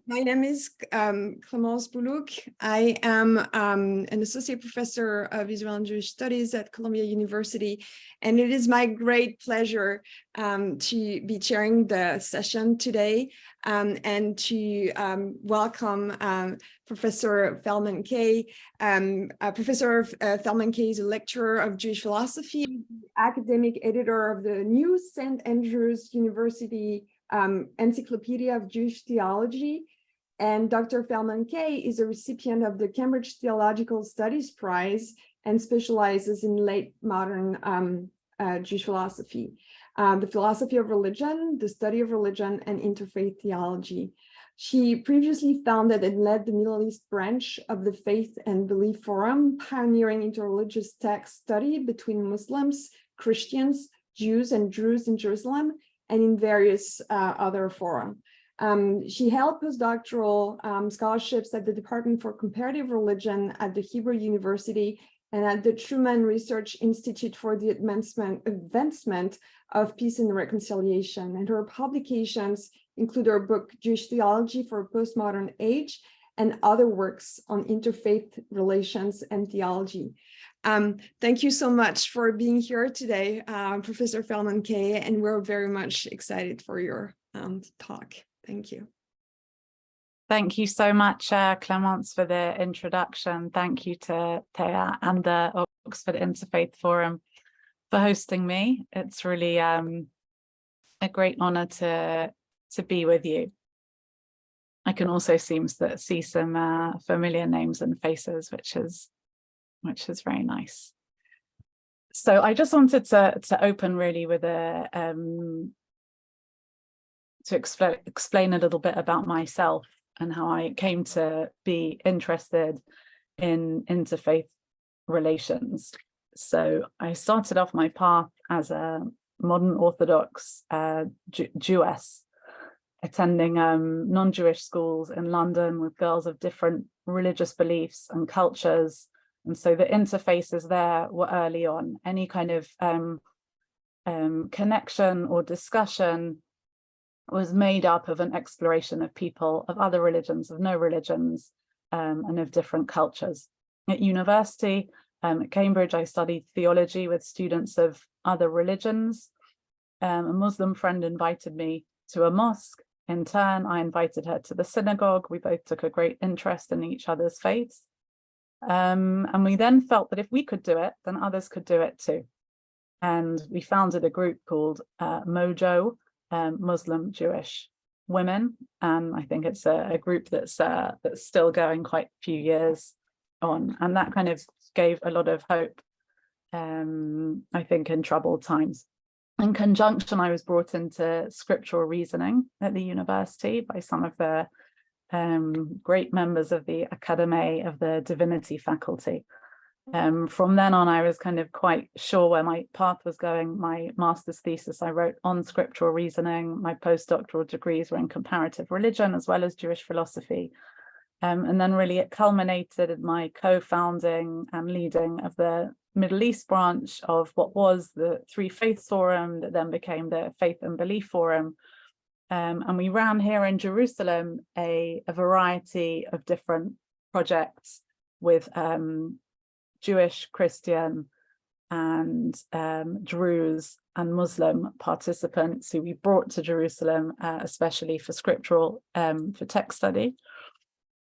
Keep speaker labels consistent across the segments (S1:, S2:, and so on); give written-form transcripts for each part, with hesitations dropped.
S1: My name is Clémence Boulouk. I am an associate professor of Israel and Jewish studies at Columbia University, and it is my great pleasure to be chairing the session today and to welcome Professor Feldman Kay. Professor Feldman Kay is a lecturer of Jewish philosophy, academic editor of the new St. Andrews University Encyclopedia of Jewish Theology, and Dr. Feldman Kay is a recipient of the Cambridge Theological Studies Prize and specializes in late modern Jewish philosophy, the philosophy of religion, the study of religion, and interfaith theology. She previously founded and led the Middle East branch of the Faith and Belief Forum, pioneering interreligious text study between Muslims, Christians, Jews, and Druze in Jerusalem, and in various other fora. She held postdoctoral scholarships at the Department for Comparative Religion at the Hebrew University and at the Truman Research Institute for the Advancement of Peace and Reconciliation. And her publications include her book, Jewish Theology for a Postmodern Age, and other works on interfaith relations and theology. Thank you so much for being here today, Professor Feldman Kay, and we're very much excited for your talk. Thank you.
S2: Thank you so much, Clémence, for the introduction. Thank you to Thea and the Oxford Interfaith Forum for hosting me. It's really a great honor to be with you. I can also see some familiar names and faces, which is very nice. So I just wanted to open really with to explain a little bit about myself and how I came to be interested in interfaith relations. So I started off my path as a modern Orthodox Jewess, attending non-Jewish schools in London with girls of different religious beliefs and cultures. And so the interfaces there were early on. Any kind of connection or discussion was made up of an exploration of people of other religions, of no religions, and of different cultures. At university, at Cambridge, I studied theology with students of other religions. A Muslim friend invited me to a mosque. In turn, I invited her to the synagogue. We both took a great interest in each other's faiths. And we then felt that if we could do it, then others could do it too. And we founded a group called Mojo, Muslim Jewish Women. And I think it's a group that's still going quite a few years on. And that kind of gave a lot of hope, I think, in troubled times. In conjunction, I was brought into scriptural reasoning at the university by some of the great members of the Academy of the Divinity faculty. From then on, I was kind of quite sure where my path was going. My master's thesis I wrote on scriptural reasoning. My postdoctoral degrees were in comparative religion as well as Jewish philosophy. And then really it culminated in my co-founding and leading of the Middle East branch of what was the Three Faiths Forum that then became the Faith and Belief Forum. And we ran here in Jerusalem a variety of different projects with Jewish, Christian, and Druze and Muslim participants who we brought to Jerusalem, especially for scriptural, for text study.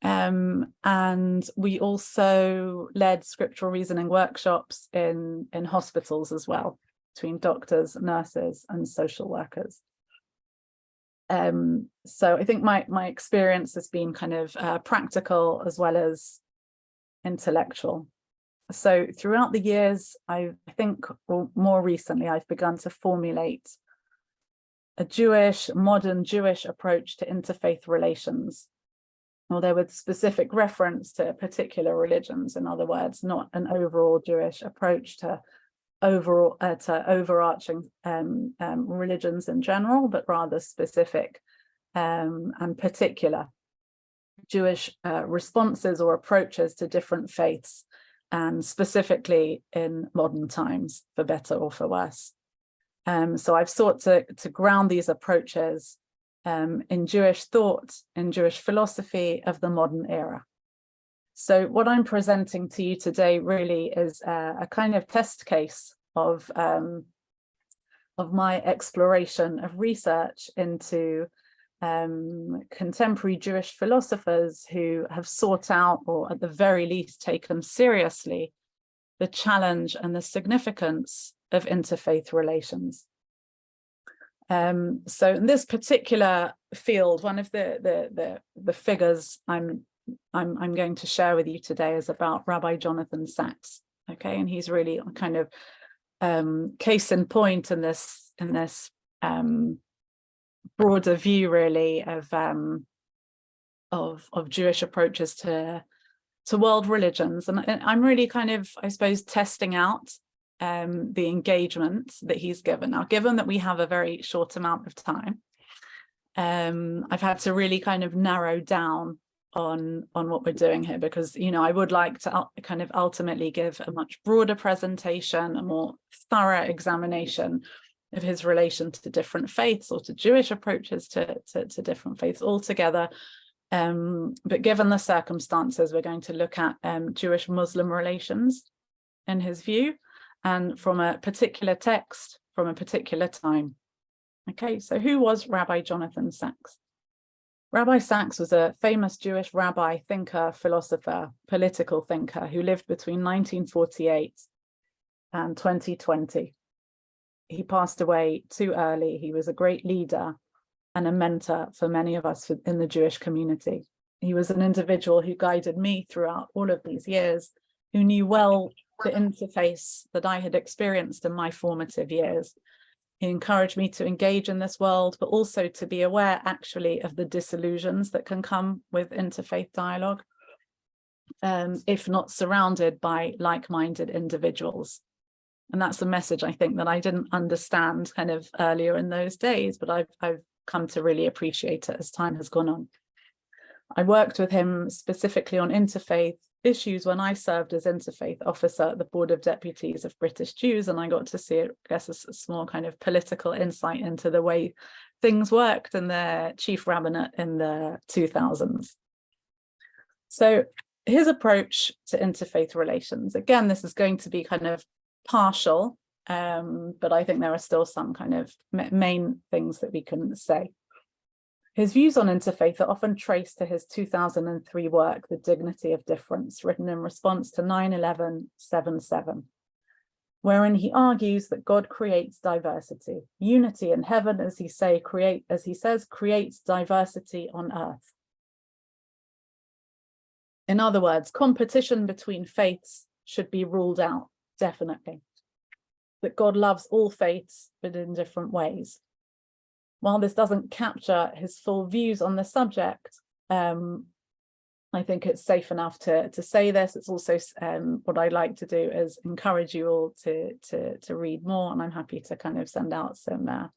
S2: And we also led scriptural reasoning workshops in hospitals as well, between doctors, nurses, and social workers. So I think my experience has been kind of practical as well as intellectual. So throughout the years, I think, or more recently, I've begun to formulate a modern Jewish approach to interfaith relations, although with specific reference to particular religions. In other words, not an overall Jewish approach to overarching religions in general, but rather specific and particular Jewish responses or approaches to different faiths, and specifically in modern times, for better or for worse. So I've sought to ground these approaches in Jewish thought, in Jewish philosophy of the modern era. So what I'm presenting to you today really is a kind of test case of my exploration of research into contemporary Jewish philosophers who have sought out, or at the very least taken seriously, the challenge and the significance of interfaith relations. So in this particular field, one of the figures I'm going to share with you today is about Rabbi Jonathan Sacks. Okay, and he's really a kind of case in point in this broader view, really, of Jewish approaches to world religions. And I'm really kind of, I suppose, testing out the engagement that he's given. Now, given that we have a very short amount of time, I've had to really kind of narrow down on what we're doing here, because, you know, I would like to kind of ultimately give a much broader presentation, a more thorough examination of his relation to different faiths, or to Jewish approaches to different faiths altogether. But given the circumstances, we're going to look at Jewish-Muslim relations in his view, and from a particular text, from a particular time. Okay, so who was Rabbi Jonathan Sacks? Rabbi Sacks was a famous Jewish rabbi, thinker, philosopher, political thinker who lived between 1948 and 2020. He passed away too early. He was a great leader and a mentor for many of us in the Jewish community. He was an individual who guided me throughout all of these years, who knew well the interface that I had experienced in my formative years. He encouraged me to engage in this world, but also to be aware, actually, of the disillusions that can come with interfaith dialogue, if not surrounded by like-minded individuals. And that's a message, I think, that I didn't understand kind of earlier in those days, but I've come to really appreciate it as time has gone on. I worked with him specifically on interfaith issues when I served as interfaith officer at the Board of Deputies of British Jews, and I got to see, I guess, a small kind of political insight into the way things worked in the chief rabbinate in the 2000s. So his approach to interfaith relations, again, this is going to be kind of partial, but I think there are still some kind of main things that we can say. His views on interfaith are often traced to his 2003 work, The Dignity of Difference, written in response to 9/11/7/7, wherein he argues that God creates diversity. Unity in heaven, as he says, creates diversity on earth. In other words, competition between faiths should be ruled out, definitely. That God loves all faiths, but in different ways. While this doesn't capture his full views on the subject, I think it's safe enough to say this. It's also what I like to do is encourage you all to read more, and I'm happy to kind of send out some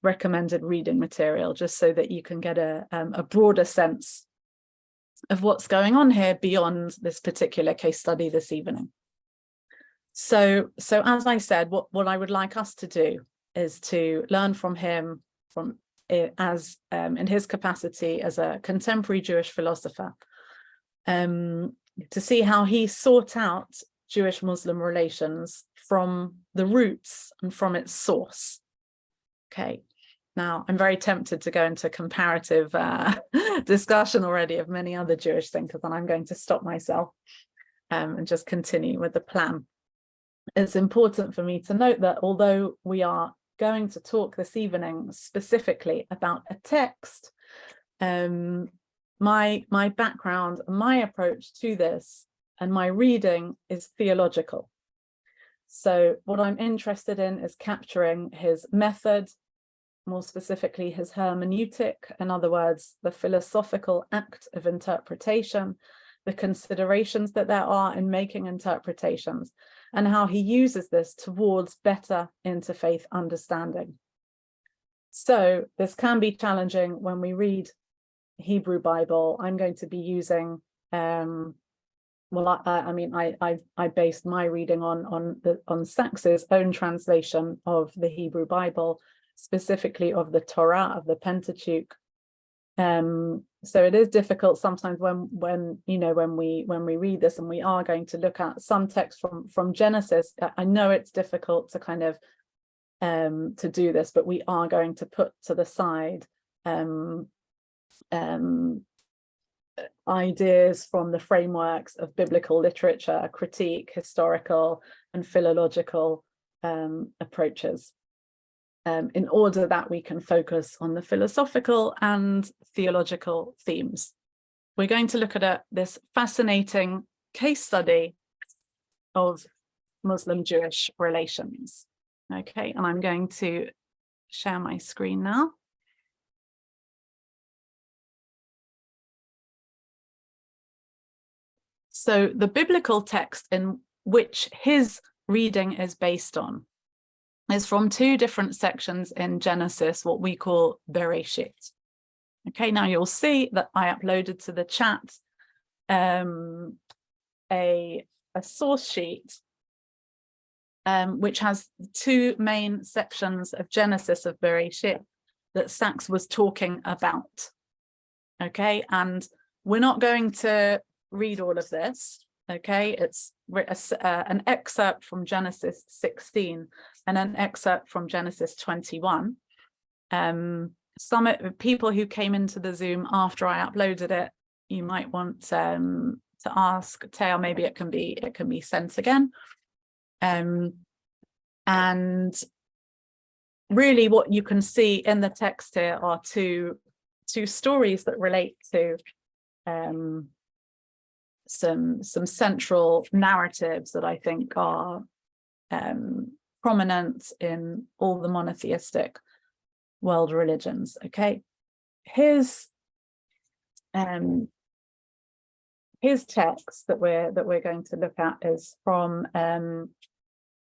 S2: recommended reading material, just so that you can get a broader sense of what's going on here beyond this particular case study this evening. So as I said, what I would like us to do is to learn from him, in his capacity as a contemporary Jewish philosopher, to see how he sought out Jewish-Muslim relations from the roots and from its source. Okay, now I'm very tempted to go into comparative discussion already of many other Jewish thinkers, and I'm going to stop myself and just continue with the plan. It's important for me to note that although we are going to talk this evening specifically about a text, my background, my approach to this and my reading is theological. So what I'm interested in is capturing his method, more specifically his hermeneutic, in other words, the philosophical act of interpretation, the considerations that there are in making interpretations, and how he uses this towards better interfaith understanding. So this can be challenging when we read Hebrew Bible. I'm going to be using, I based my reading on Sacks's own translation of the Hebrew Bible. specifically of the Torah, of the Pentateuch. So it is difficult sometimes when we read this, and we are going to look at some text from Genesis. I know it's difficult to kind of to do this, but we are going to put to the side ideas from the frameworks of biblical literature, critique, historical and philological approaches, in order that we can focus on the philosophical and theological themes. We're going to look at this fascinating case study of Muslim-Jewish relations. Okay, and I'm going to share my screen now. So the biblical text in which his reading is based on is from two different sections in Genesis, what we call Bereshit. Okay, now you'll see that I uploaded to the chat a source sheet which has two main sections of Genesis, of Bereshit, that Sacks was talking about. Okay, and we're not going to read all of this. Okay, it's an excerpt from Genesis 16 and an excerpt from Genesis 21. Some people who came into the Zoom after I uploaded it, you might want to ask Teo, maybe it can be sent again. And really what you can see in the text here are two stories that relate to some central narratives that I think are prominent in all the monotheistic world religions. Okay, his text that we're going to look at is from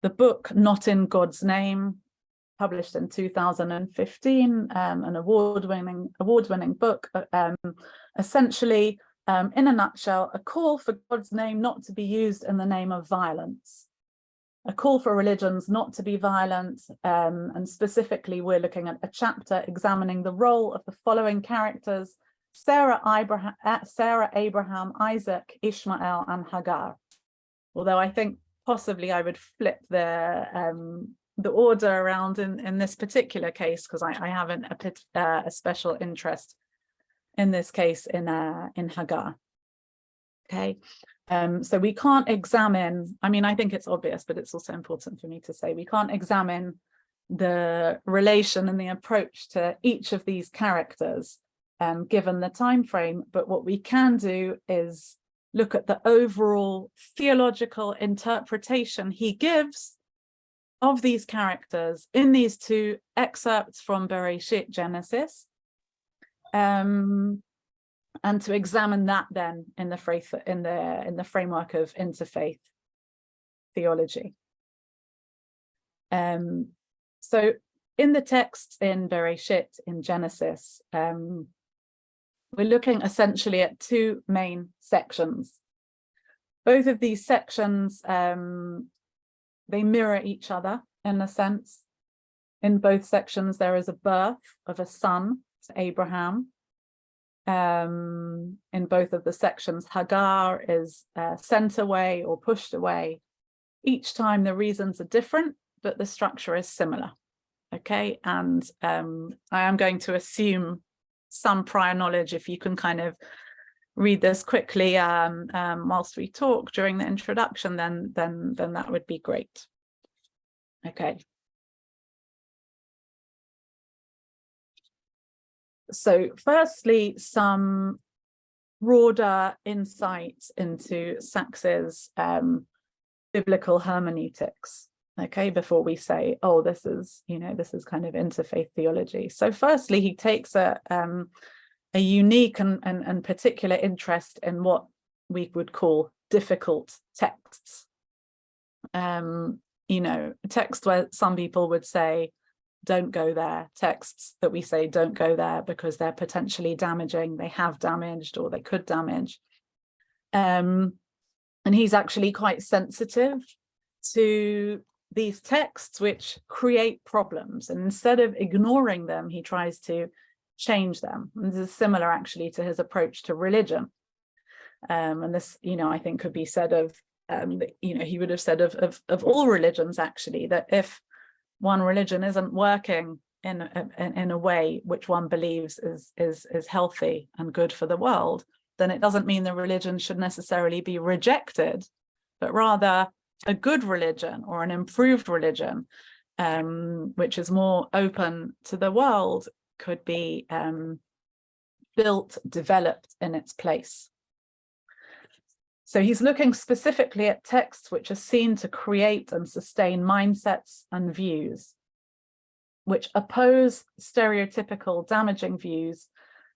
S2: the book Not in God's Name, published in 2015, an award-winning book, essentially, in a nutshell, a call for God's name not to be used in the name of violence, a call for religions not to be violent, and specifically we're looking at a chapter examining the role of the following characters: Sarah, Abraham, Isaac, Ishmael and Hagar. Although I think possibly I would flip the order around in this particular case, because I have a special interest in this case in Hagar. Okay, so we can't examine, I mean, I think it's obvious, but it's also important for me to say, we can't examine the relation and the approach to each of these characters given the time frame, but what we can do is look at the overall theological interpretation he gives of these characters in these two excerpts from Bereshit, Genesis, and to examine that then in the framework of interfaith theology. So in the text in Bereshit, in Genesis, we're looking essentially at two main sections. Both of these sections, they mirror each other in a sense. In both sections, there is a birth of a son to Abraham. In both of the sections, Hagar is sent away or pushed away. Each time the reasons are different, but the structure is similar. Okay, and I am going to assume some prior knowledge. If you can kind of read this quickly whilst we talk during the introduction, then that would be great. Okay. So firstly, some broader insights into Sacks's biblical hermeneutics. Okay, before we say, oh, this is kind of interfaith theology. So firstly, he takes a unique and particular interest in what we would call difficult texts. Texts where some people would say, don't go there, texts that we say don't go there because they're potentially damaging, they have damaged or they could damage. And he's actually quite sensitive to these texts which create problems, and instead of ignoring them, he tries to change them. And this is similar actually to his approach to religion. And this, I think could be said of, he would have said of all religions actually, that if one religion isn't working in a way which one believes is healthy and good for the world, then it doesn't mean the religion should necessarily be rejected, but rather a good religion or an improved religion, which is more open to the world, could be built, developed in its place. So he's looking specifically at texts which are seen to create and sustain mindsets and views, which oppose stereotypical, damaging views,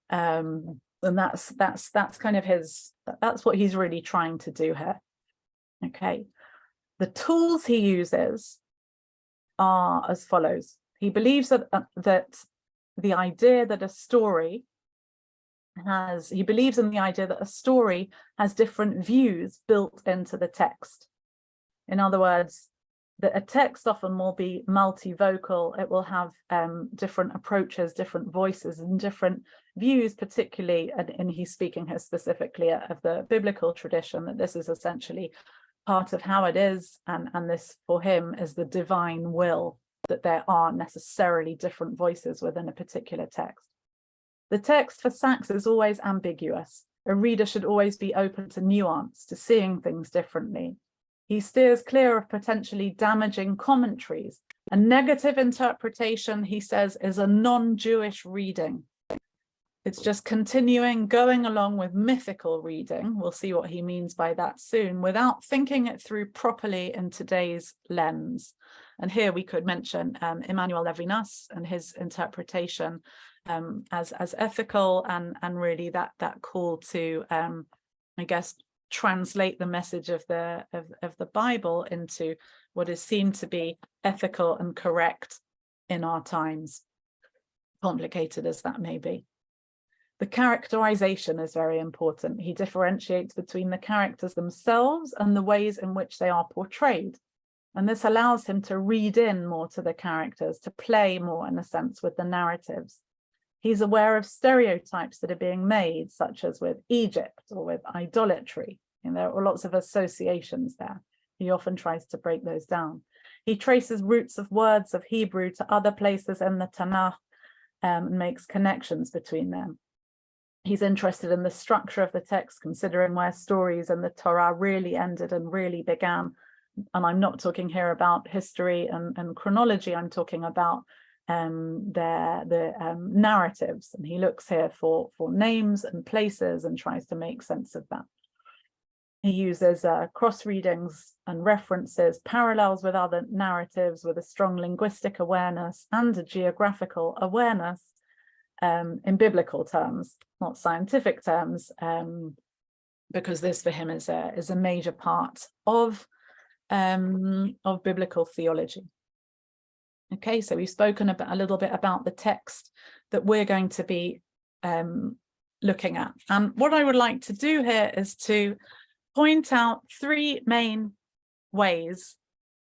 S2: and that's kind of that's what he's really trying to do here. Okay, the tools he uses are as follows. He believes that the idea that a story he believes in the idea that a story has different views built into the text. In other words, that a text often will be multivocal. It will have different approaches, different voices, and different views, particularly, and he's speaking here specifically of the biblical tradition, that this is essentially part of how it is, and this for him is the divine will, that there are necessarily different voices within a particular text. The text for Sacks is always ambiguous. A reader should always be open to nuance, to seeing things differently. He steers clear of potentially damaging commentaries. A negative interpretation, he says, is a non-Jewish reading. It's just going along with mythical reading. We'll see what he means by that soon, without thinking it through properly in today's lens. And here we could mention Emmanuel Levinas and his interpretation as ethical, and really that call to I guess translate the message of the Bible into what is seen to be ethical and correct in our times, complicated as that may be. The characterization is very important. He differentiates between the characters themselves and the ways in which they are portrayed. And this allows him to read in more to the characters, to play more, in a sense, with the narratives. He's aware of stereotypes that are being made, such as with Egypt or with idolatry. And there are lots of associations there. He often tries to break those down. He traces roots of words of Hebrew to other places in the Tanakh and makes connections between them. He's interested in the structure of the text, considering where stories in the Torah really ended and really began. And I'm not talking here about history and chronology. I'm talking about the narratives, and he looks here for names and places and tries to make sense of that. He uses cross readings and references, parallels with other narratives, with a strong linguistic awareness and a geographical awareness in biblical terms, not scientific terms, because this for him is a major part of biblical theology. Okay, so we've spoken about a little bit about the text that we're going to be looking at. And what I would like to do here is to point out three main ways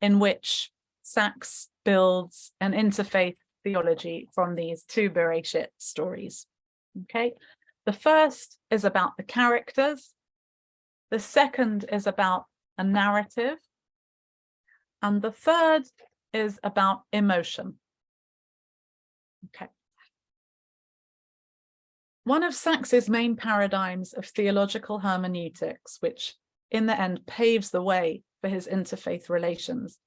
S2: in which Sacks builds an interfaith theology from these two Bereshit stories. Okay, the first is about the characters. The second is about a narrative. And the third is about emotion. Okay. One of Sacks's main paradigms of theological hermeneutics, which in the end paves the way for his interfaith relations,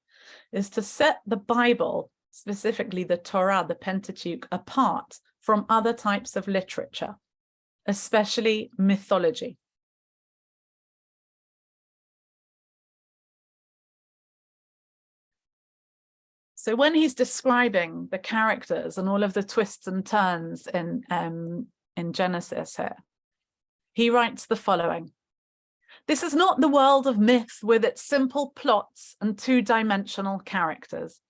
S2: is to set the Bible, specifically the Torah, the Pentateuch, apart from other types of literature, especially mythology. So when he's describing the characters and all of the twists and turns in Genesis here, he writes the following: "This is not the world of myth with its simple plots and two-dimensional characters.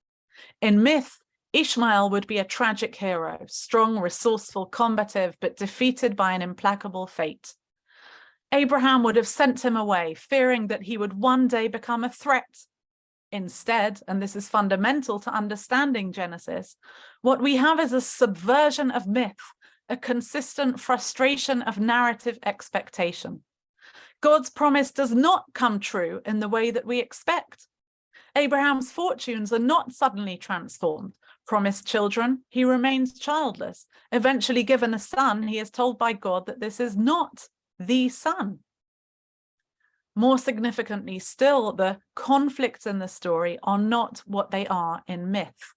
S2: In myth, Ishmael would be a tragic hero, strong, resourceful, combative, but defeated by an implacable fate. Abraham would have sent him away, fearing that he would one day become a threat. Instead, and this is fundamental to understanding Genesis, what we have is a subversion of myth, a consistent frustration of narrative expectation. God's promise does not come true in the way that we expect. Abraham's fortunes are not suddenly transformed. Promised children, he remains childless. Eventually given a son, he is told by God that this is not the son. More significantly still, the conflicts in the story are not what they are in myth,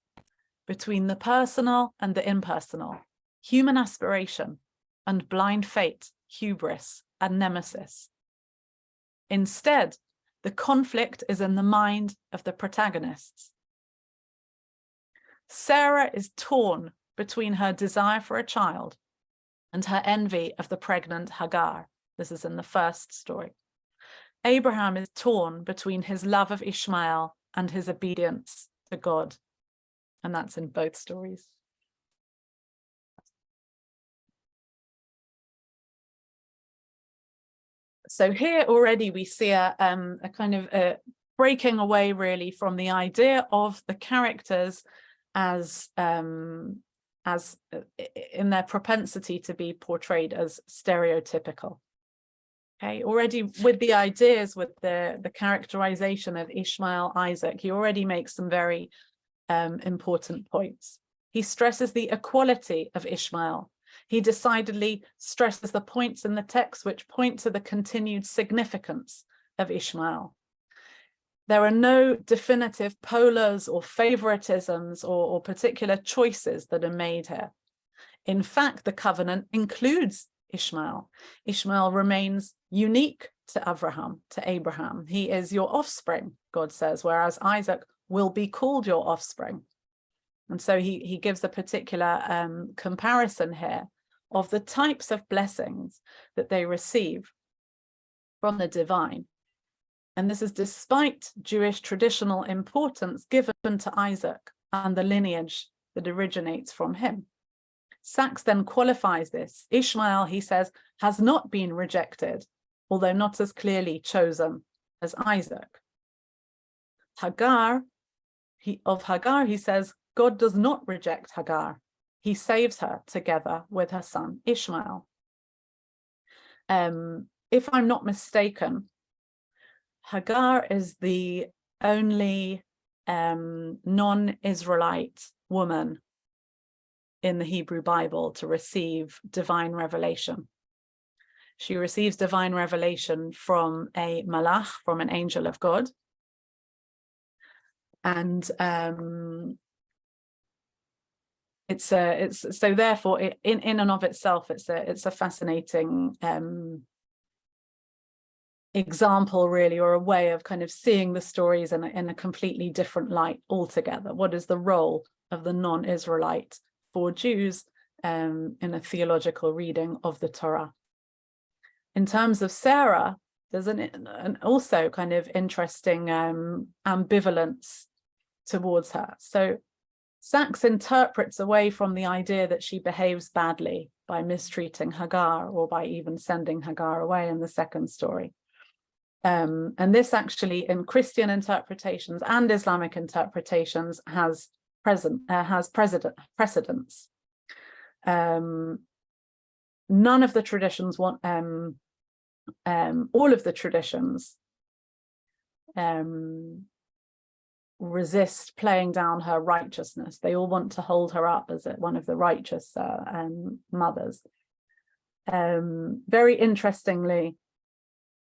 S2: between the personal and the impersonal, human aspiration and blind fate, hubris and nemesis. Instead, the conflict is in the mind of the protagonists. Sarah is torn between her desire for a child and her envy of the pregnant Hagar. This is in the first story. Abraham is torn between his love of Ishmael and his obedience to God. And that's in both stories. So here already we see a kind of a breaking away really from the idea of the characters as in their propensity to be portrayed as stereotypical. Okay, already with the ideas, with the characterization of Ishmael, Isaac, he already makes some very important points. He stresses the equality of Ishmael. He decidedly stresses the points in the text which point to the continued significance of Ishmael. There are no definitive polars or favoritisms or particular choices that are made here. In fact, the covenant includes Ishmael. Ishmael remains unique to Abraham. He is your offspring, God says, whereas Isaac will be called your offspring. And so he gives a particular comparison here of the types of blessings that they receive from the divine. And this is despite Jewish traditional importance given to Isaac and the lineage that originates from him. Sacks then qualifies this. Ishmael, he says, has not been rejected, although not as clearly chosen as Isaac. Hagar, he says, God does not reject Hagar. He saves her together with her son Ishmael. If I'm not mistaken, Hagar is the only non-Israelite woman in the Hebrew Bible to receive divine revelation. She receives divine revelation from a malach, from an angel of God. And so therefore in and of itself it's a fascinating example really, or a way of kind of seeing the stories in a completely different light altogether. What is the role of the non-Israelite for Jews in a theological reading of the Torah? In terms of Sarah, there's an also kind of interesting ambivalence towards her. So Sacks interprets away from the idea that she behaves badly by mistreating Hagar or by even sending Hagar away in the second story. And this actually in Christian interpretations and Islamic interpretations has precedence. None of the traditions want, all of the traditions resist playing down her righteousness. They all want to hold her up as one of the righteous mothers. Very interestingly,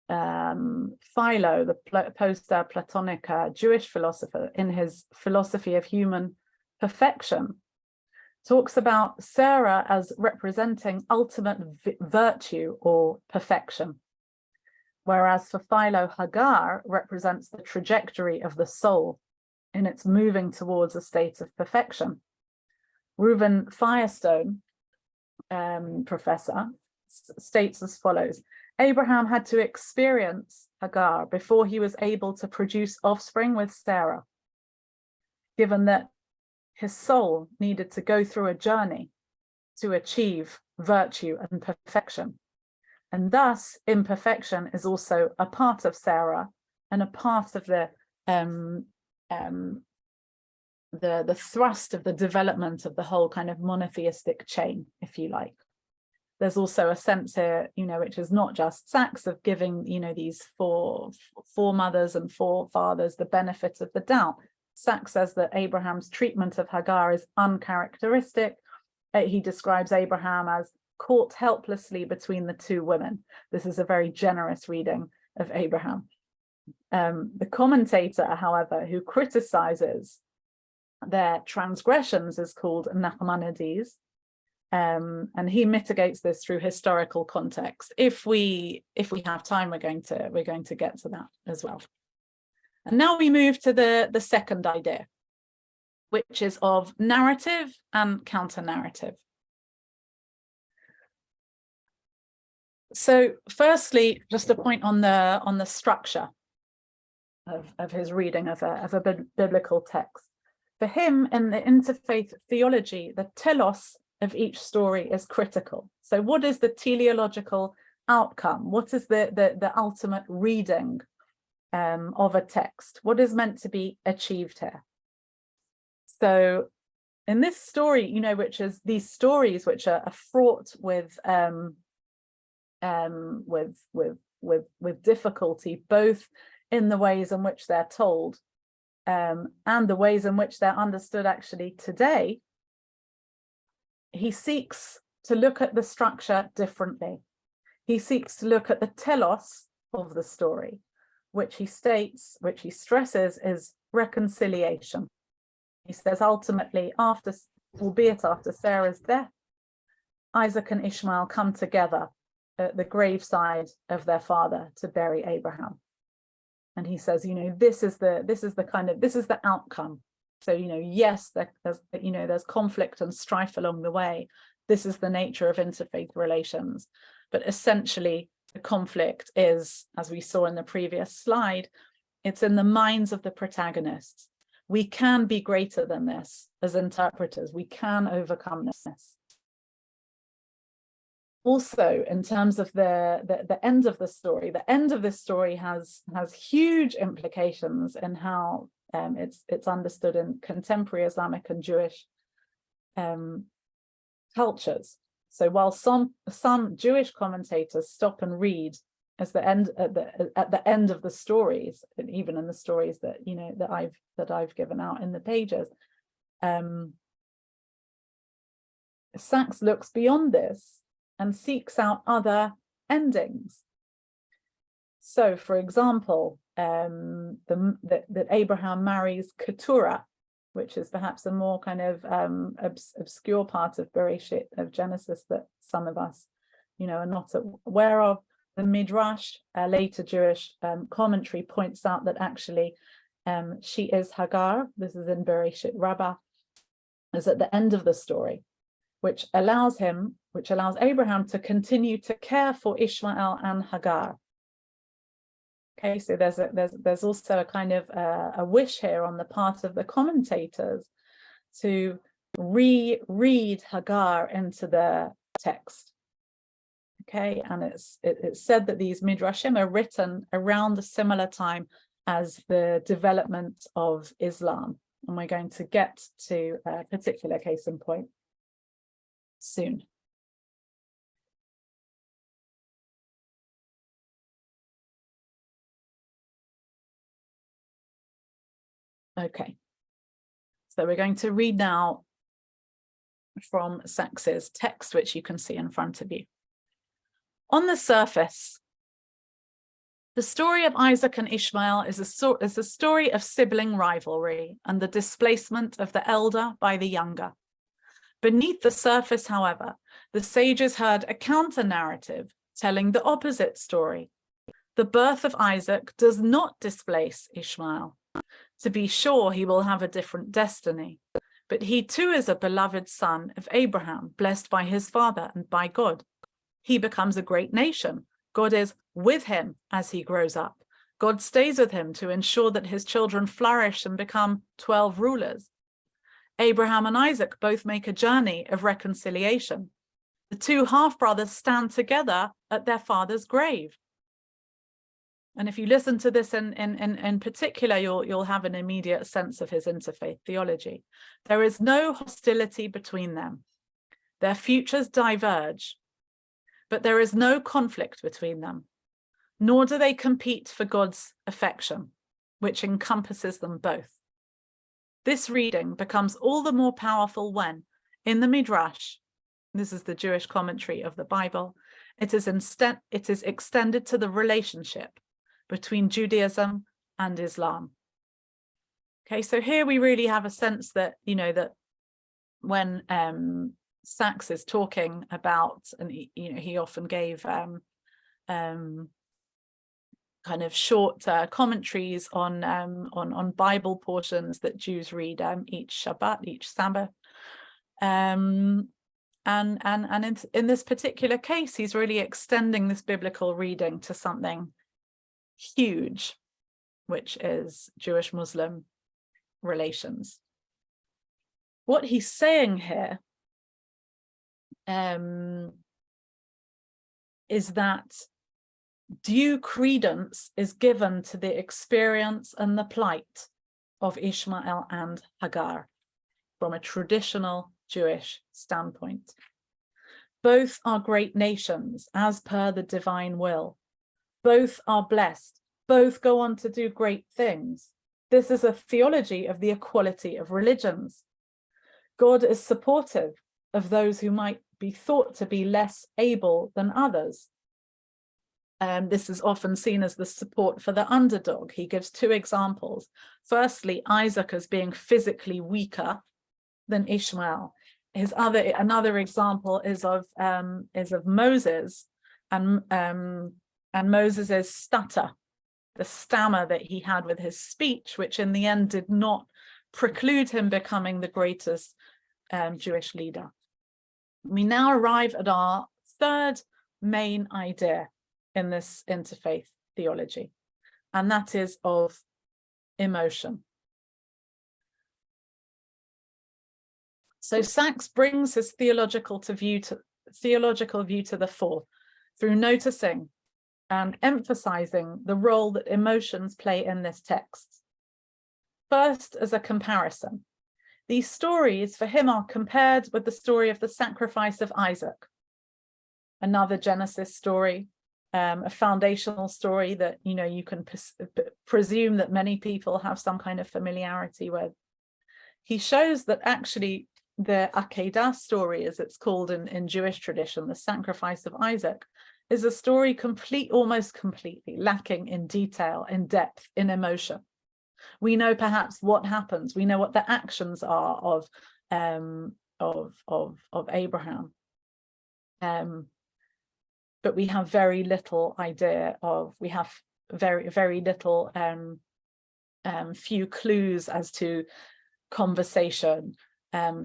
S2: Philo, the post-Platonic Jewish philosopher, in his philosophy of human perfection, talks about Sarah as representing ultimate virtue or perfection, whereas for Philo, Hagar represents the trajectory of the soul in its moving towards a state of perfection. Reuven Firestone, professor, states as follows: Abraham had to experience Hagar before he was able to produce offspring with Sarah, given that his soul needed to go through a journey to achieve virtue and perfection. And thus, imperfection is also a part of Sarah and a part of the the thrust of the development of the whole kind of monotheistic chain, if you like. There's also a sense here, which is not just Sacks, of giving, these four mothers and four fathers the benefit of the doubt. Sacks says that Abraham's treatment of Hagar is uncharacteristic. He describes Abraham as caught helplessly between the two women. This is a very generous reading of Abraham. The commentator, however, who criticizes their transgressions is called Nachmanides, and he mitigates this through historical context. If we have time, we're going to get to that as well. And now we move to the second idea, which is of narrative and counter-narrative. So firstly, just a point on the structure of his reading of a biblical text. For him, in the interfaith theology, the telos of each story is critical. So what is the teleological outcome? What is the ultimate reading of a text? What is meant to be achieved here? So in this story, which is these stories which are fraught with difficulty, both in the ways in which they're told and the ways in which they're understood actually today, he seeks to look at the structure differently. He seeks to look at the telos of the story, which he stresses is reconciliation. He says ultimately, albeit after Sarah's death, Isaac and Ishmael come together at the graveside of their father to bury Abraham. And he says, this is the outcome. So, yes, there's conflict and strife along the way. This is the nature of interfaith relations. But essentially, the conflict is, as we saw in the previous slide, it's in the minds of the protagonists. We can be greater than this as interpreters. We can overcome this. Also, in terms of the end of the story, the end of this story has huge implications in how it's understood in contemporary Islamic and Jewish cultures. So while some Jewish commentators stop and read as at the end of the stories, and even in the stories that that I've given out in the pages, Sacks looks beyond this and seeks out other endings. So, for example, that Abraham marries Keturah, which is perhaps a more kind of obscure part of Bereshit, of Genesis, that some of us, are not aware of. The midrash, a later Jewish commentary, points out that actually she is Hagar. This is in Bereshit Rabbah, is at the end of the story, which allows Abraham to continue to care for Ishmael and Hagar. Okay, so there's also a kind of a wish here on the part of the commentators to reread Hagar into the text. Okay, and it's said that these midrashim are written around a similar time as the development of Islam, and we're going to get to a particular case in point soon. Okay, so we're going to read now from Sacks's text, which you can see in front of you. On the surface, the story of Isaac and Ishmael is a story of sibling rivalry and the displacement of the elder by the younger. Beneath the surface, however, the sages heard a counter-narrative telling the opposite story. The birth of Isaac does not displace Ishmael. To be sure, he will have a different destiny, but he too is a beloved son of Abraham, blessed by his father and by God. He becomes a great nation. God is with him as he grows up. God stays with him to ensure that his children flourish and become 12 rulers. Abraham and Isaac both make a journey of reconciliation. The two half-brothers stand together at their father's grave. And if you listen to this in particular, you'll have an immediate sense of his interfaith theology. There is no hostility between them. Their futures diverge, but there is no conflict between them, nor do they compete for God's affection, which encompasses them both. This reading becomes all the more powerful when, in the midrash, this is the Jewish commentary of the Bible, it is extended to the relationship between Judaism and Islam. Okay, so here we really have a sense that, that when Sacks is talking about, and he often gave kind of short commentaries on Bible portions that Jews read each Shabbat, each Sabbath. And in this particular case, he's really extending this biblical reading to something huge, which is Jewish-Muslim relations. What he's saying here is that due credence is given to the experience and the plight of Ishmael and Hagar from a traditional Jewish standpoint. Both are great nations as per the divine will. Both are blessed. Both go on to do great things. This is a theology of the equality of religions. God is supportive of those who might be thought to be less able than others. This is often seen as the support for the underdog. He gives two examples. Firstly, Isaac as being physically weaker than Ishmael. Another example is of Moses and Moses's stutter, the stammer that he had with his speech, which in the end did not preclude him becoming the greatest Jewish leader. We now arrive at our third main idea in this interfaith theology, and that is of emotion. So Sacks brings his theological view to the fore through noticing and emphasizing the role that emotions play in this text. First, as a comparison, these stories for him are compared with the story of the sacrifice of Isaac, another Genesis story, a foundational story that you can presume that many people have some kind of familiarity with. He shows that actually the Akedah story, as it's called in Jewish tradition, the sacrifice of Isaac, is a story almost completely lacking in detail, in depth, in emotion. We know perhaps what happens. We know what the actions are of Abraham, but we have very little idea of. We have very little few clues as to conversation,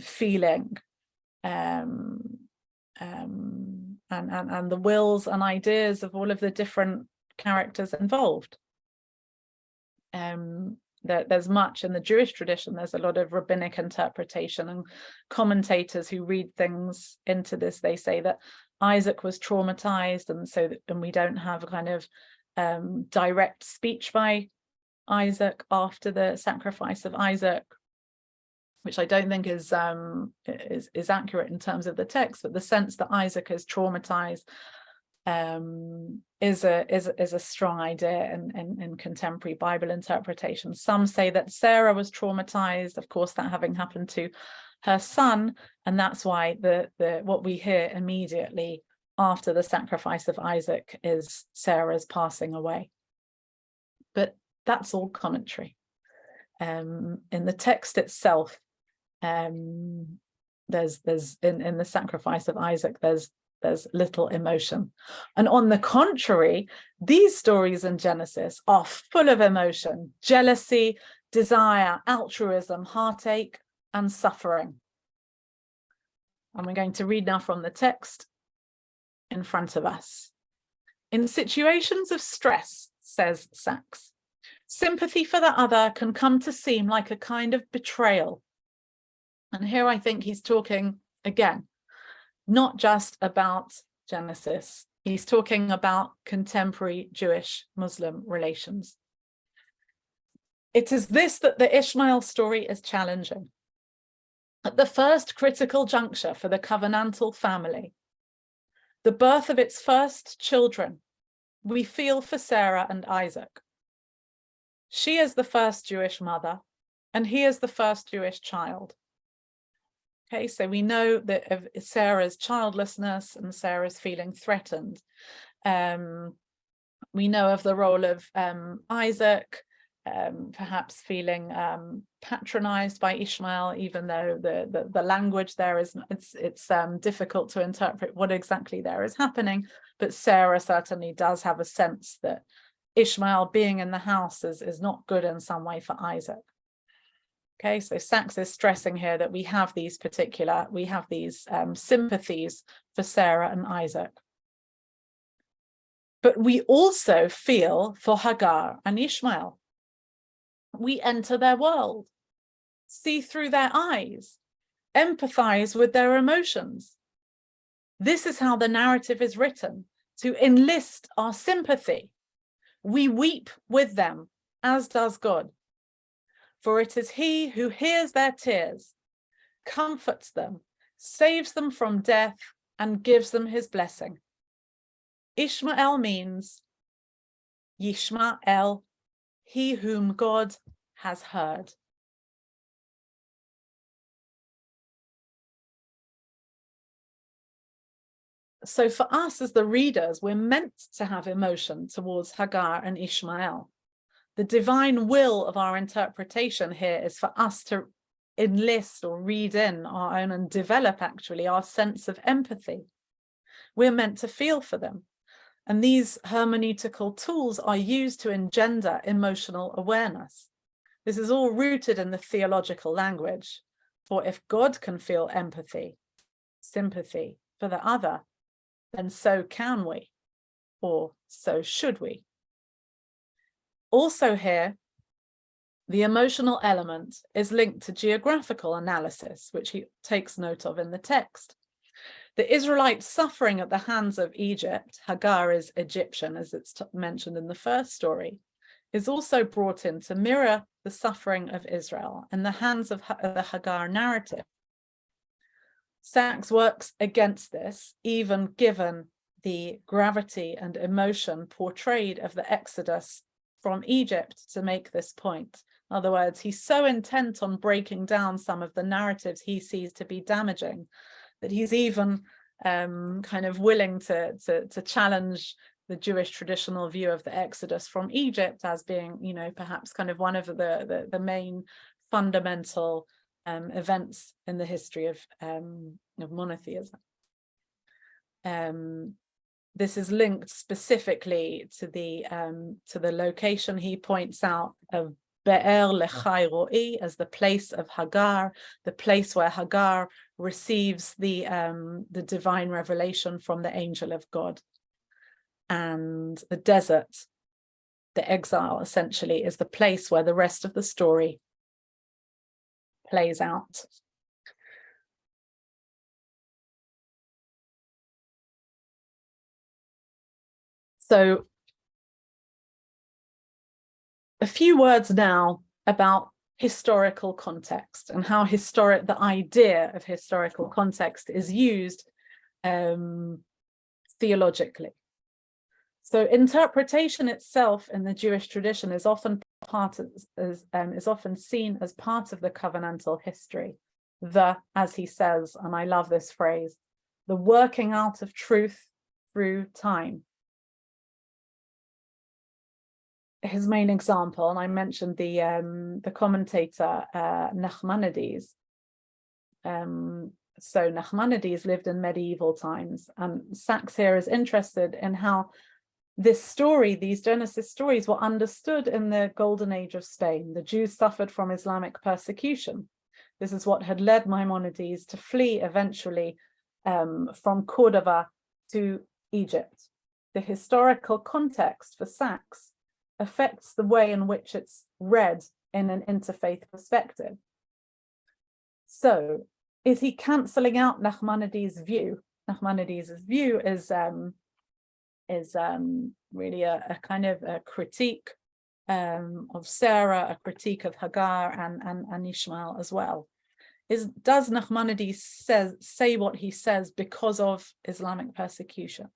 S2: feeling, and the wills and ideas of all of the different characters involved. There's much in the Jewish tradition. There's a lot of rabbinic interpretation, and commentators who read things into this, they say that Isaac was traumatized, and we don't have a kind of direct speech by Isaac after the sacrifice of Isaac, which I don't think is accurate in terms of the text, but the sense that Isaac is traumatized is a strong idea in contemporary Bible interpretation. Some say that Sarah was traumatized, of course, that having happened to her son, and that's why what we hear immediately after the sacrifice of Isaac is Sarah's passing away. But that's all commentary. In the text itself, there's in the sacrifice of Isaac, there's little emotion. And on the contrary, these stories in Genesis are full of emotion: jealousy, desire, altruism, heartache, and suffering. And we're going to read now from the text in front of us. In situations of stress, says Sacks, sympathy for the other can come to seem like a kind of betrayal. And here I think he's talking, again, not just about Genesis, He's talking about contemporary Jewish-Muslim relations. It is this that the Ishmael story is challenging. At the first critical juncture for the covenantal family, the birth of its first children, we feel for Sarah and Isaac. She is the first Jewish mother, and he is the first Jewish child. Okay, so we know that of Sarah's childlessness and Sarah's feeling threatened. We know of the role of Isaac, perhaps feeling patronized by Ishmael, even though the language there is, it's difficult to interpret what exactly there is happening. But Sarah certainly does have a sense that Ishmael being in the house is not good in some way for Isaac. Okay, so Sacks is stressing here that we have these sympathies for Sarah and Isaac. But we also feel for Hagar and Ishmael. We enter their world, see through their eyes, empathize with their emotions. This is how the narrative is written, to enlist our sympathy. We weep with them, as does God. For it is he who hears their tears, comforts them, saves them from death, and gives them his blessing. Ishmael means Yishmael, he whom God has heard. So for us as the readers, we're meant to have emotion towards Hagar and Ishmael. The divine will of our interpretation here is for us to enlist or read in our own and develop actually our sense of empathy. We're meant to feel for them. And these hermeneutical tools are used to engender emotional awareness. This is all rooted in the theological language. For if God can feel empathy, sympathy for the other, then so can we, or so should we. Also here, the emotional element is linked to geographical analysis, which he takes note of in the text. The Israelites suffering at the hands of Egypt, Hagar is Egyptian, as it's mentioned in the first story, is also brought in to mirror the suffering of Israel in the hands of the Hagar narrative. Sacks works against this, even given the gravity and emotion portrayed of the Exodus from Egypt to make this point. In other words, he's so intent on breaking down some of the narratives he sees to be damaging that he's even kind of willing to challenge the Jewish traditional view of the Exodus from Egypt as being, you know, perhaps kind of one of the main fundamental events in the history of monotheism. This is linked specifically to the location he points out of Be'er Lechai Ro'i as the place of Hagar, the place where Hagar receives the divine revelation from the angel of God. And the desert, the exile, essentially, is the place where the rest of the story plays out. So a few words now about historical context and how the idea of historical context is used theologically. So interpretation itself in the Jewish tradition is often seen as part of the covenantal history. As he says, and I love this phrase, the working out of truth through time. His main example, and I mentioned the commentator Nachmanides. So Nachmanides lived in medieval times, and Sacks here is interested in how this story, these Genesis stories, were understood in the Golden Age of Spain. The Jews suffered from Islamic persecution. This is what had led Maimonides to flee eventually from Cordova to Egypt. The historical context for Sacks affects the way in which it's read in an interfaith perspective. So, is he cancelling out Nachmanides' view? Nachmanides' view is is really a kind of a critique of Sarah, a critique of Hagar and Ishmael as well. Does Nachmanides say what he says because of Islamic persecution?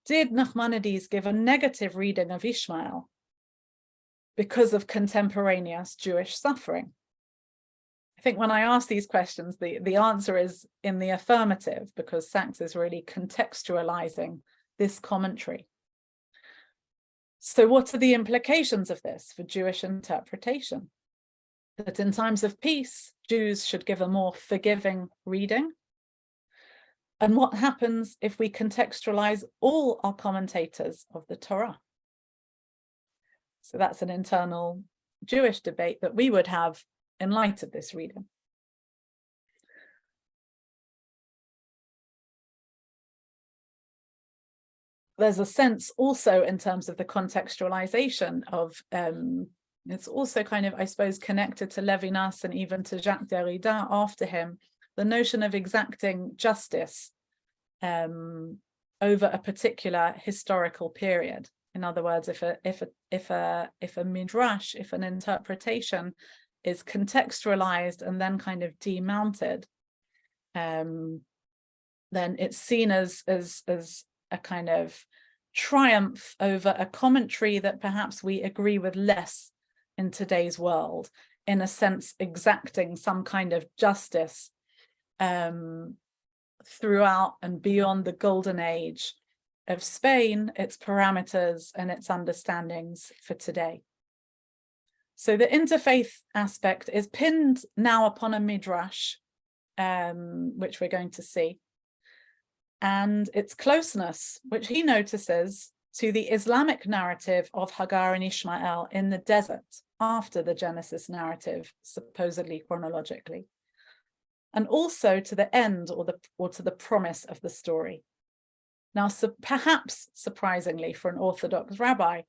S2: Did Nachmanides give a negative reading of Ishmael because of contemporaneous Jewish suffering? I think when I ask these questions, the answer is in the affirmative, because Sacks is really contextualizing this commentary. So what are the implications of this for Jewish interpretation? That in times of peace, Jews should give a more forgiving reading. And what happens if we contextualize all our commentators of the Torah? So that's an internal Jewish debate that we would have in light of this reading. There's a sense also in terms of the contextualization of, it's also kind of, I suppose, connected to Levinas and even to Jacques Derrida after him, the notion of exacting justice over a particular historical period. In other words, if a midrash, if an interpretation is contextualized and then kind of demounted, then it's seen as a kind of triumph over a commentary that perhaps we agree with less in today's world, in a sense exacting some kind of justice throughout and beyond the golden age of Spain, its parameters and its understandings for today. So the interfaith aspect is pinned now upon a midrash, which we're going to see, and its closeness, which he notices, to the Islamic narrative of Hagar and Ishmael in the desert after the Genesis narrative, supposedly chronologically, and also to the end or to the promise of the story. Now, so perhaps surprisingly for an Orthodox rabbi,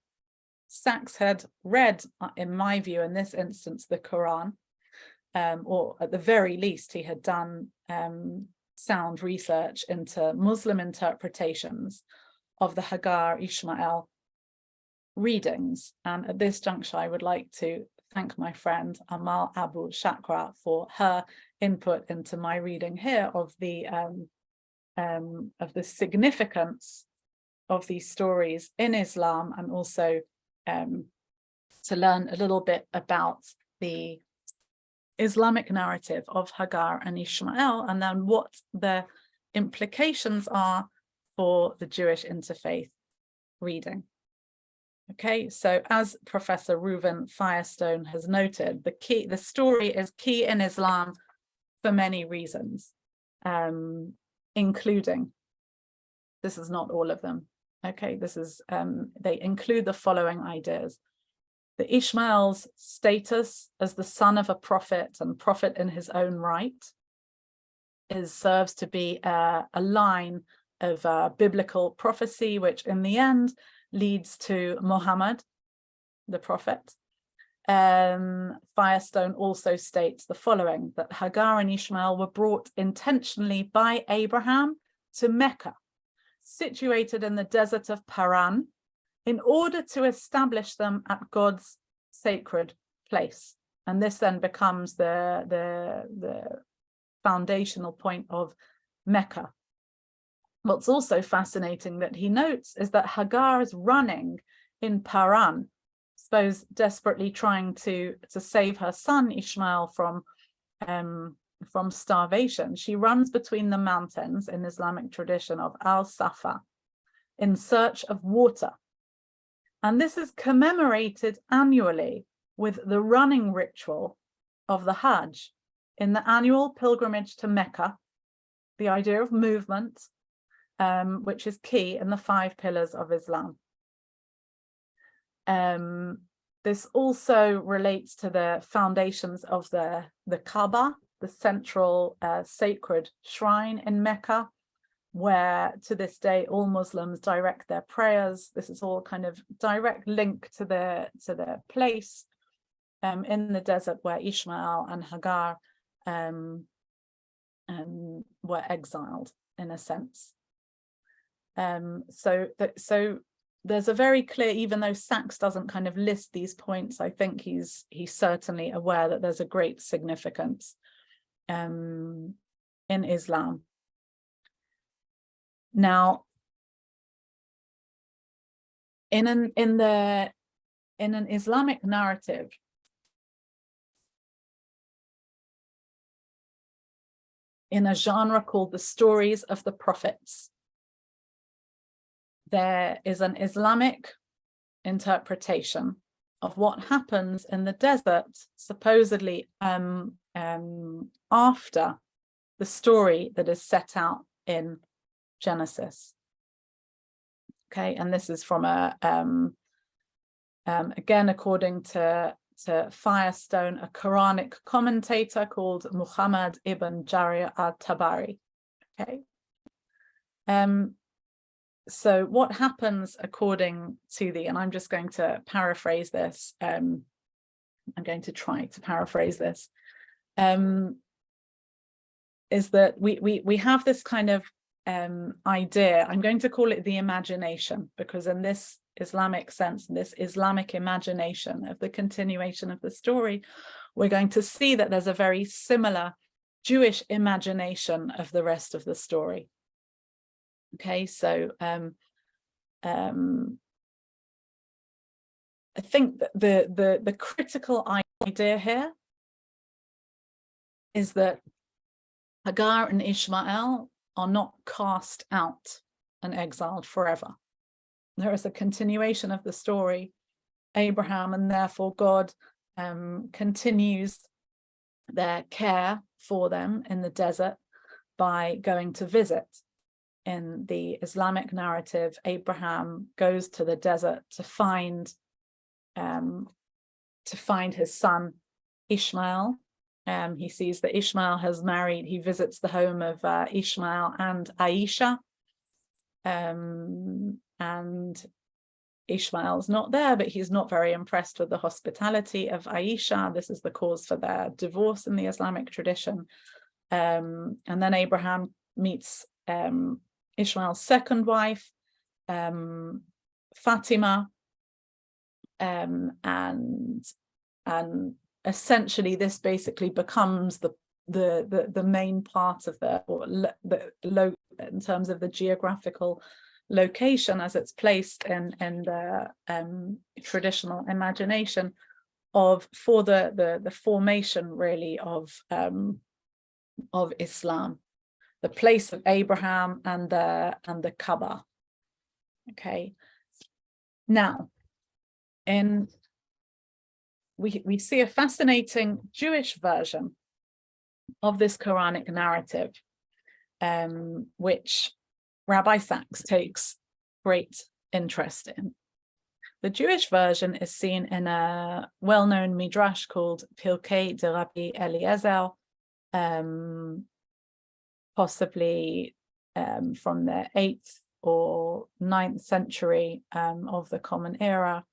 S2: Sacks had read, in my view, in this instance, the Qur'an, or at the very least, he had done sound research into Muslim interpretations of the Hagar Ishmael readings. And at this juncture, I would like to thank my friend Amal Abu Shakra for her input into my reading here of the significance of these stories in Islam, and also to learn a little bit about the Islamic narrative of Hagar and Ishmael, and then what the implications are for the Jewish interfaith reading. Okay, so as Professor Reuven Firestone has noted, the story is key in Islam for many reasons, including, this is not all of them, okay, this is, they include the following ideas. The Ishmael's status as the son of a prophet and prophet in his own right serves to be a line of biblical prophecy, which in the end leads to Muhammad, the prophet. Firestone also states the following, that Hagar and Ishmael were brought intentionally by Abraham to Mecca, situated in the desert of Paran, in order to establish them at God's sacred place. And this then becomes the foundational point of Mecca. What's also fascinating that he notes is that Hagar is running in Paran, I suppose desperately trying to save her son Ishmael from starvation. She runs between the mountains in Islamic tradition of Al-Safa in search of water. And this is commemorated annually with the running ritual of the Hajj in the annual pilgrimage to Mecca, the idea of movement, which is key in the 5 pillars of Islam. This also relates to the foundations of the Kaaba, the central sacred shrine in Mecca, where to this day all Muslims direct their prayers. This is all kind of direct link to their place in the desert where Ishmael and Hagar were exiled, in a sense. So there's a very clear, even though Sacks doesn't kind of list these points, I think he's certainly aware that there's a great significance in Islam. Now, in an Islamic narrative, in a genre called the stories of the prophets, there is an Islamic interpretation of what happens in the desert, supposedly after the story that is set out in Genesis. Okay, and this is from again, according to Firestone, a Quranic commentator called Muhammad ibn Jarir al-Tabari. Okay. So what happens according to and I'm just going to paraphrase this. I'm going to try to paraphrase this. Is that we have this kind of idea. I'm going to call it the imagination, because in this Islamic sense, this Islamic imagination of the continuation of the story, we're going to see that there's a very similar Jewish imagination of the rest of the story. Okay, so I think that the critical idea here is that Hagar and Ishmael are not cast out and exiled forever. There is a continuation of the story. Abraham, and therefore God, continues their care for them in the desert by going to visit. In the Islamic narrative, Abraham goes to the desert to find his son Ishmael. He sees that Ishmael has married. He visits the home of Ishmael and Aisha, and Ishmael's not there, but he's not very impressed with the hospitality of Aisha. This is the cause for their divorce in the Islamic tradition. And then Abraham meets Ishmael's second wife, Fatima, and essentially this basically becomes the main part of in terms of the geographical location as it's placed in the traditional imagination for the formation really of Islam, the place of Abraham and the Kaaba. Okay, now we see a fascinating Jewish version of this Quranic narrative, which Rabbi Sacks takes great interest in. The Jewish version is seen in a well-known midrash called Pirkei de Rabbi Eliezer, possibly from the 8th or 9th century of the Common Era,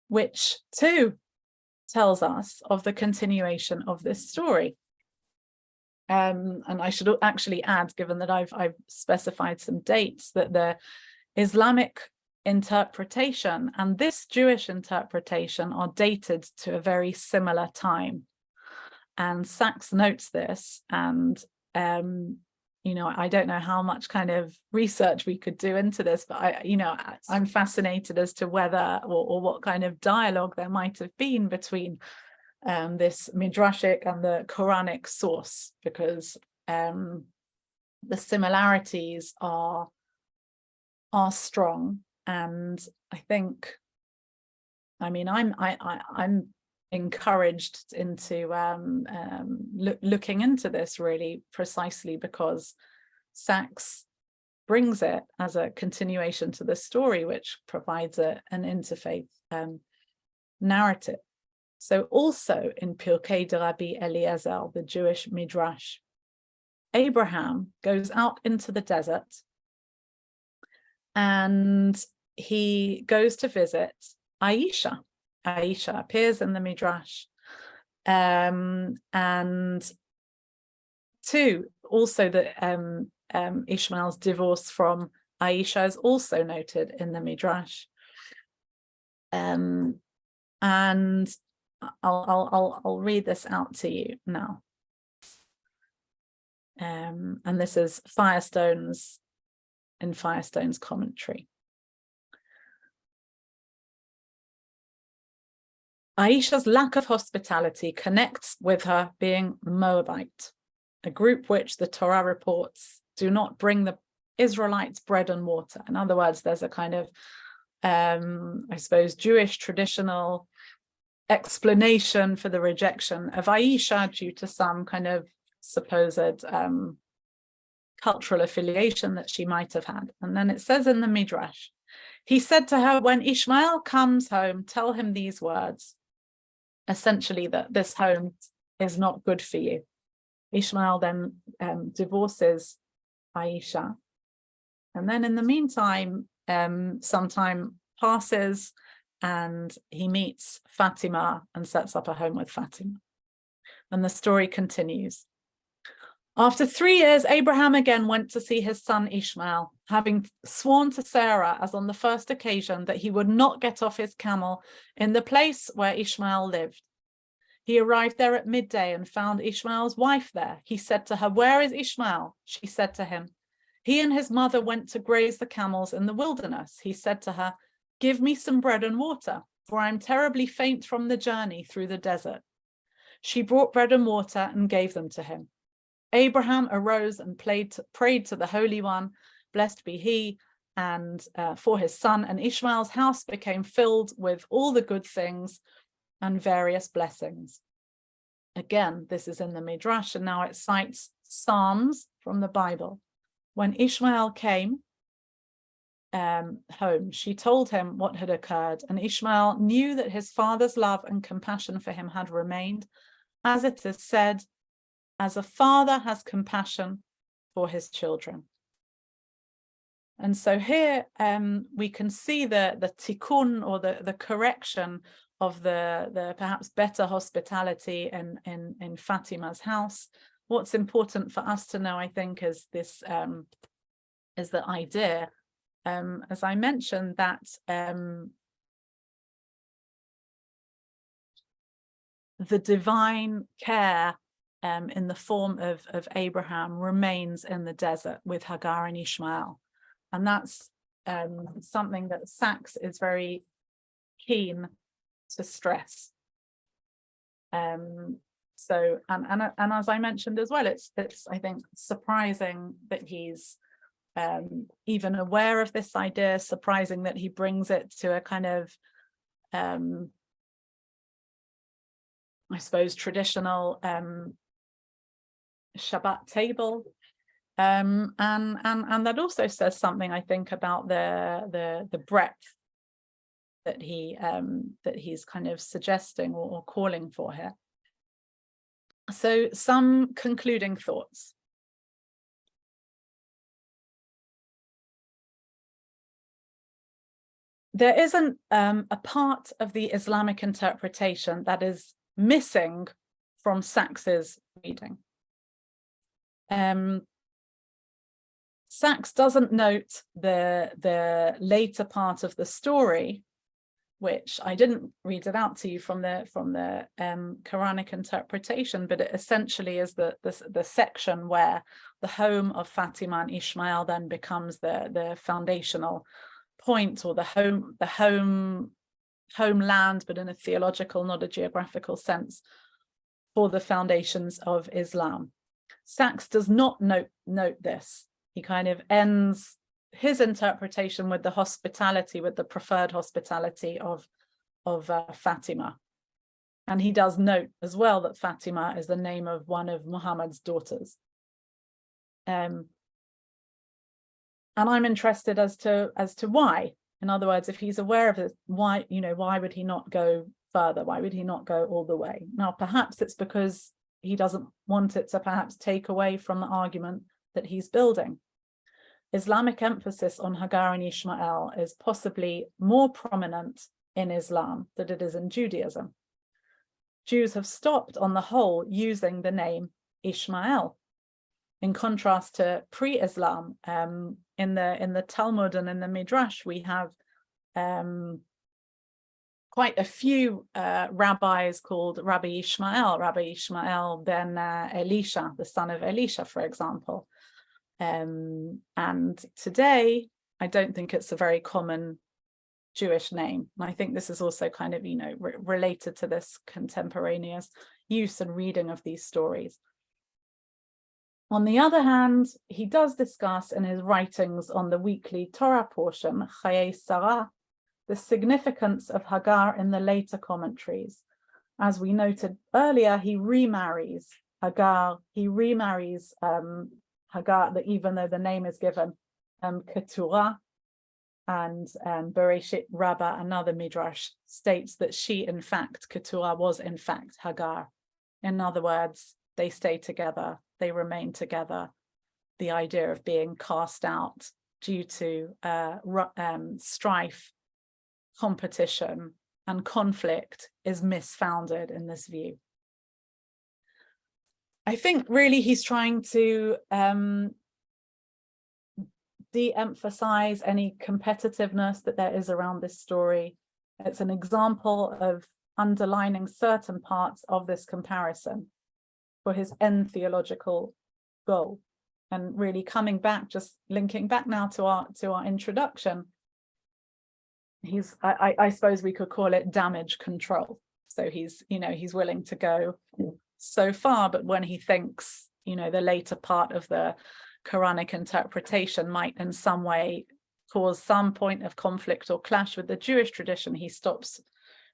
S2: which too tells us of the continuation of this story. And I should actually add, given that I've specified some dates, that the Islamic interpretation and this Jewish interpretation are dated to a very similar time. And Sacks notes this, and I don't know how much kind of research we could do into this, but I'm fascinated as to whether or what kind of dialogue there might have been between this midrashic and the Quranic source, because the similarities are strong. And I think, I'm encouraged into looking into this really precisely because Sacks brings it as a continuation to the story, which provides an interfaith narrative. So also in Pirkei de Rabbi Eliezer, the Jewish midrash, Abraham goes out into the desert and he goes to visit Aisha. Aisha appears in the midrash, and two, also that Ishmael's divorce from Aisha is also noted in the midrash. And I'll read this out to you now. And this is Firestone's commentary. Aisha's lack of hospitality connects with her being Moabite, a group which the Torah reports do not bring the Israelites bread and water. In other words, there's a kind of, I suppose, Jewish traditional explanation for the rejection of Aisha due to some kind of supposed cultural affiliation that she might have had. And then it says in the midrash, he said to her, when Ishmael comes home, tell him these words. Essentially, that this home is not good for you. Ishmael then divorces Aisha. And then in the meantime, some time passes and he meets Fatima and sets up a home with Fatima. And the story continues. After 3 years, Abraham again went to see his son Ishmael, having sworn to Sarah, as on the first occasion, that he would not get off his camel in the place where Ishmael lived. He arrived there at midday and found Ishmael's wife there. He said to her, "Where is Ishmael?" She said to him, "He and his mother went to graze the camels in the wilderness." He said to her, "Give me some bread and water, for I am terribly faint from the journey through the desert." She brought bread and water and gave them to him. Abraham arose and prayed to the Holy One, blessed be he, and for his son, and Ishmael's house became filled with all the good things and various blessings. Again, this is in the midrash, and now it cites Psalms from the Bible. When Ishmael came home, she told him what had occurred, and Ishmael knew that his father's love and compassion for him had remained, as it is said, as a father has compassion for his children. And so here we can see the tikkun, or the correction of the perhaps better hospitality in Fatima's house. What's important for us to know, I think, is this is the idea, as I mentioned, that the divine care in the form of Abraham remains in the desert with Hagar and Ishmael. And that's something that Sacks is very keen to stress. So, and as I mentioned as well, it's I think surprising that he's even aware of this idea, surprising that he brings it to a kind of I suppose traditional Shabbat table, and that also says something, I think, about the breadth that he's kind of suggesting or calling for here. So some concluding thoughts. There isn't a part of the Islamic interpretation that is missing from Sacks's reading. Sacks doesn't note the later part of the story, which I didn't read it out to you from the Quranic interpretation, but it essentially is the section where the home of Fatima and Ishmael then becomes the foundational point, or the homeland, but in a theological, not a geographical sense, for the foundations of Islam. Sacks does not note this. He kind of ends his interpretation with the hospitality, with the preferred hospitality of Fatima. And he does note as well that Fatima is the name of one of Muhammad's daughters. And I'm interested as to why. In other words, if he's aware of it, why would he not go further? Why would he not go all the way? Now, perhaps it's because he doesn't want it to perhaps take away from the argument that he's building. Islamic emphasis on Hagar and Ishmael is possibly more prominent in Islam than it is in Judaism. Jews have stopped, on the whole, using the name Ishmael. In contrast to pre-Islam, in the Talmud and in the midrash, we have quite a few rabbis called Rabbi Ishmael ben Elisha, the son of Elisha, for example. And today, I don't think it's a very common Jewish name. And I think this is also kind of, related to this contemporaneous use and reading of these stories. On the other hand, he does discuss in his writings on the weekly Torah portion, Chayei Sarah, the significance of Hagar in the later commentaries. As we noted earlier, he remarries Hagar, Hagar, that even though the name is given Keturah, and Bereshit Rabbah, another midrash, states that she, in fact, Keturah was in fact Hagar. In other words, they stay together, they remain together. The idea of being cast out due to strife, competition, and conflict is misfounded in this view. I think really he's trying to de-emphasize any competitiveness that there is around this story. It's an example of underlining certain parts of this comparison for his end theological goal. And really coming back, just linking back now to our introduction, I suppose we could call it damage control. So he's willing to go so far, but when he thinks, the later part of the Quranic interpretation might in some way cause some point of conflict or clash with the Jewish tradition, he stops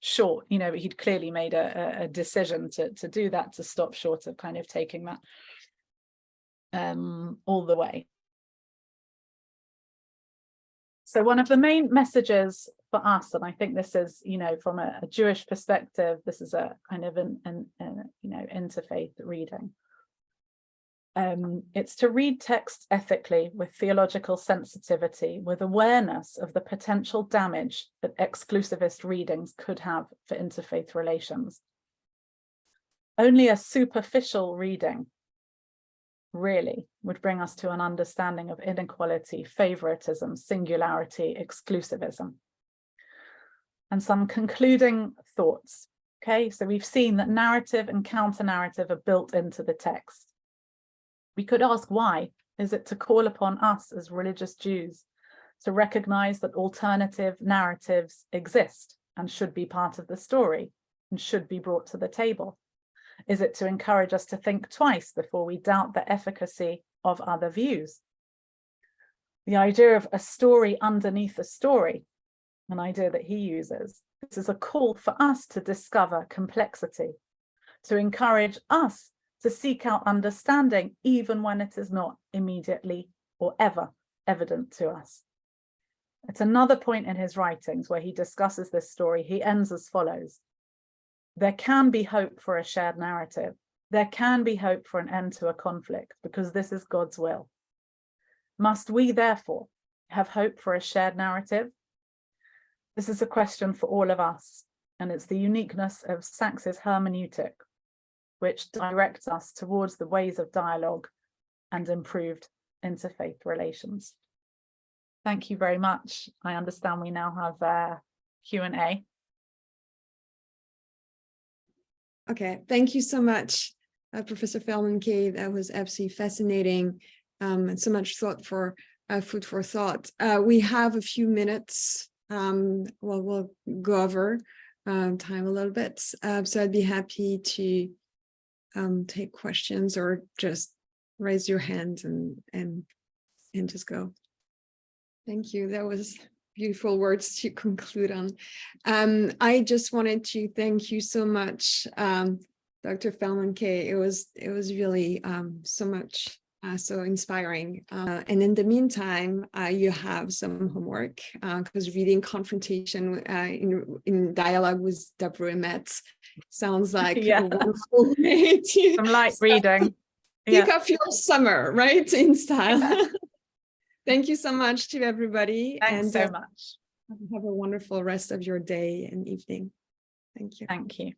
S2: short. He'd clearly made a decision to do that, to stop short of kind of taking that all the way. So one of the main messages for us, and I think this is, from a Jewish perspective, this is a kind of an interfaith reading. It's to read text ethically with theological sensitivity, with awareness of the potential damage that exclusivist readings could have for interfaith relations. Only a superficial reading really would bring us to an understanding of inequality, favoritism, singularity, exclusivism. And some concluding thoughts. Okay, so we've seen that narrative and counter-narrative are built into the text. We could ask why. Is it to call upon us as religious Jews to recognize that alternative narratives exist and should be part of the story and should be brought to the table? Is it to encourage us to think twice before we doubt the efficacy of other views? The idea of a story underneath a story, an idea that he uses, this is a call for us to discover complexity, to encourage us to seek out understanding even when it is not immediately or ever evident to us. At another point in his writings where he discusses this story, he ends as follows. There can be hope for a shared narrative. There can be hope for an end to a conflict because this is God's will. Must we therefore have hope for a shared narrative? This is a question for all of us, and it's the uniqueness of Sacks's hermeneutic, which directs us towards the ways of dialogue and improved interfaith relations. Thank you very much. I understand we now have Q&A.
S1: Okay, thank you so much, Professor Feldman-Kay. That was absolutely fascinating, and so much food for thought. We have a few minutes. We'll go over time a little bit. So I'd be happy to take questions or just raise your hand and just go. Thank you. That was beautiful words to conclude on. I just wanted to thank you so much, Dr. Feldman-Kay. It was really so much, so inspiring. And in the meantime, you have some homework because reading Confrontation in Dialogue with Deborah Emet sounds like a wonderful way to
S2: some light reading.
S1: Kick off your summer, right, in style. Thank you so much to everybody.
S2: Thanks so much.
S1: Have a wonderful rest of your day and evening. Thank you.
S2: Thank you.